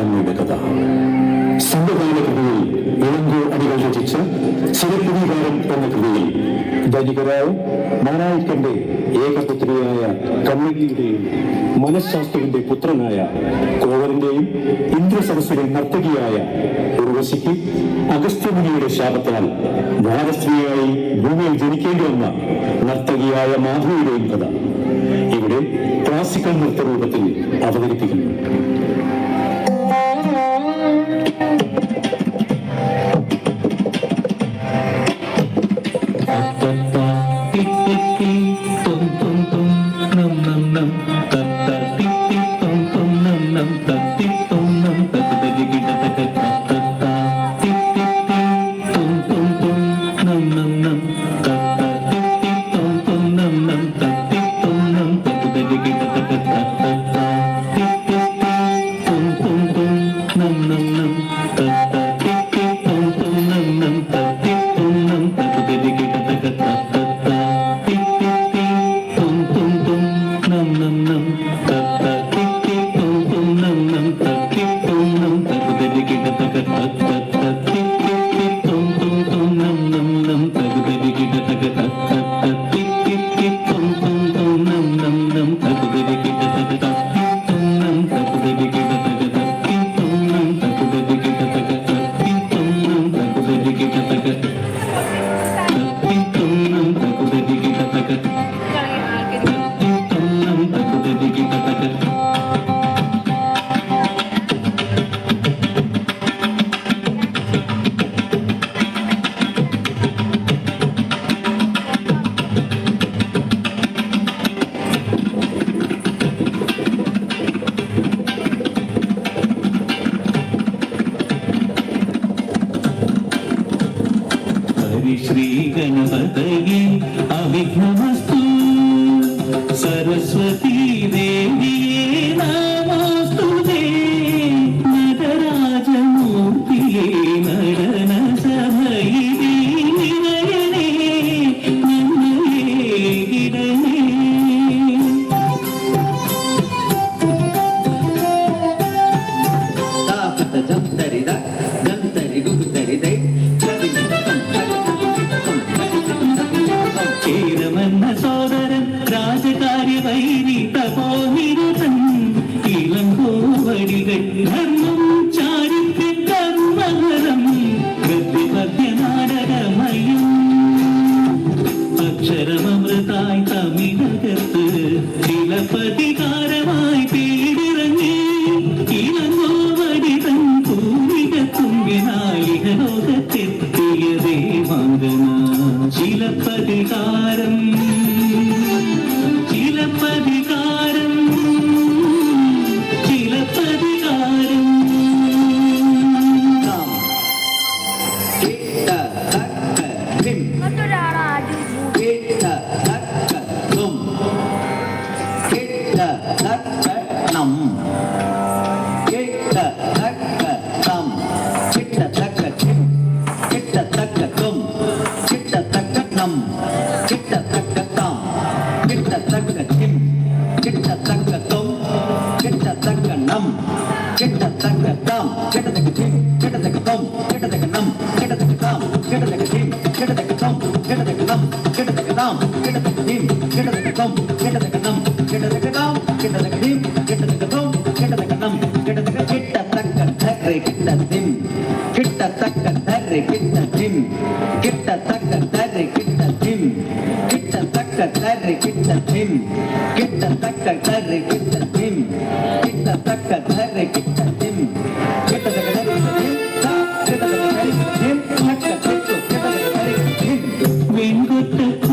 കാട്ടാളമ്മയുടെ കഥ. സംഘകാല കൃതിയിൽ ഇളങ്കോ അടികൾ രചിച്ച ചിരപ്പുരീകാരം എന്ന കൃതിയിൽ ധനികരായ മാനായിക്കന്റെ ഏകപുത്രിയായ കണ്ണകിയുടെയും മനഃശാസ്ത്രത്തിന്റെ പുത്രനായ കോവറിന്റെയും ഇന്ദ്രസരസ്വരി നർത്തകിയായ ഉർവശിക്ക് അഗസ്ത്യമുനിയുടെ ശാപത്താൽ ഭാരസ്ത്രീയായി ഭൂമിയിൽ ജനിക്കേണ്ടി വന്ന നർത്തകിയായ മാധവിയുടെയും കഥ ഇവിടെ ക്ലാസിക്കൽ നൃത്തരൂപത്തിൽ അവതരിപ്പിക്കുന്നു. श्री गणपतये अविघ्नमस्तु सरस्वती देविये नमोस्तुते नटराजमूर्तिये नडन सभयिनी निलयने नन्नये गिडने तापत जंतरिद जंतरि गुप्तरिदै സോദരൻ രാജകാര്യ വൈരി തപോനിരതൻ ഇളങ്കോവടികൾ ധർമ്മം ചാരിത്യ കർമ്മകരം നാടകമയം അക്ഷരമൃതായി തമിഴകത്ത് ചിലപ്പതികാരമായി പീടിറങ്ങി ഇളങ്കോവടിതൻ ഭൂമിക തുമ്പിനായിക ലോകത്തെത്തിയ ദേവാംഗന ചിലപ്പതികാരം ചിലപ്പതികാരം ചിലപ്പതികാരം കിട്ട തക്ക ധിം കിട്ട തക്ക ധും കിട്ട തക്ക നം കിട്ട തക്ക തം കിട്ട തക്ക ധിം കിട്ട തക്ക ധും കിട്ട തക്ക നം കിട്ട തക്ക തം കിട്ട തക്ക ധിം കിട്ട തക്ക ധും കിട്ട തക്ക നം കിട്ട തക്ക തം കിട്ട തക്ക ധിം കിട്ട തക്ക ധും കിട്ട തക്ക നം കിട്ട തക്ക തം കിട്ട തക്ക ധിം കിട്ട തക്ക ധും കിട്ട തക്ക നം കിട്ട തക്ക തം കിട്ട തക്ക ധിം കിട്ട തക്ക ധും കിട്ട തക്ക നം കിട്ട തക്ക തം കിട്ട തക്ക ധിം കിട്ട തക്ക ധും കിട്ട തക്ക നം കിട്ട തക്ക കിട്ട തക്ക ധരെ കിട്ട ധിം കിട്ട തക്ക ധരെ കിട്ട ധിം കിട്ട തക്ക ധരെ കിട്ട ധിം കിട്ട തക്ക ധരെ കിട്ട ധിം കിട്ട തക്ക ധരെ കിട്ട ധിം കിട്ട തക്ക ധരെ കിട്ട ധിം കിട്ട തക്ക ധരെ കിട്ട ധിം കിട്ട തക്ക ധരെ കിട്ട ധിം തക്ക കിട്ട കിട്ട തക്ക ധരെ കിട്ട ധിം വെൺകൊട്ട